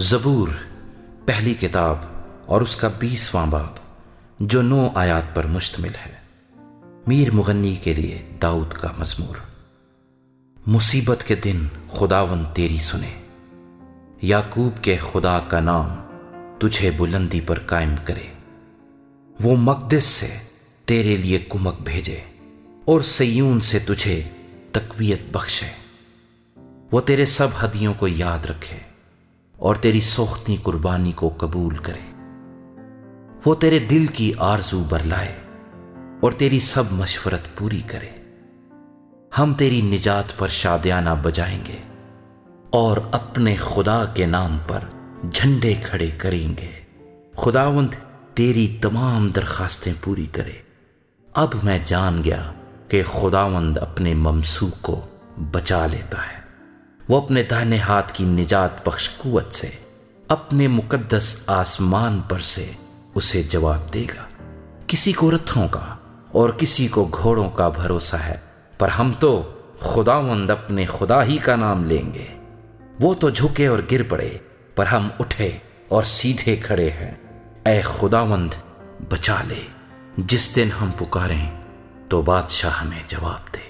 زبور پہلی کتاب اور اس کا 20واں باب جو 9 آیات پر مشتمل ہے۔ میر مغنی کے لیے داؤد کا مزمور۔ مصیبت کے دن خداوند تیری سنے، یعقوب کے خدا کا نام تجھے بلندی پر قائم کرے۔ وہ مقدس سے تیرے لیے کمک بھیجے اور سیون سے تجھے تقویت بخشے۔ وہ تیرے سب ہدیوں کو یاد رکھے اور تیری سوختی قربانی کو قبول کرے۔ وہ تیرے دل کی آرزو برلائے اور تیری سب مشورت پوری کرے۔ ہم تیری نجات پر شادیانہ بجائیں گے اور اپنے خدا کے نام پر جھنڈے کھڑے کریں گے۔ خداوند تیری تمام درخواستیں پوری کرے۔ اب میں جان گیا کہ خداوند اپنے ممسوک کو بچا لیتا ہے۔ وہ اپنے دائنے ہاتھ کی نجات بخش قوت سے اپنے مقدس آسمان پر سے اسے جواب دے گا۔ کسی کو رتھوں کا اور کسی کو گھوڑوں کا بھروسہ ہے، پر ہم تو خداوند اپنے خدا ہی کا نام لیں گے۔ وہ تو جھکے اور گر پڑے، پر ہم اٹھے اور سیدھے کھڑے ہیں۔ اے خداوند بچا لے، جس دن ہم پکاریں تو بادشاہ ہمیں جواب دے۔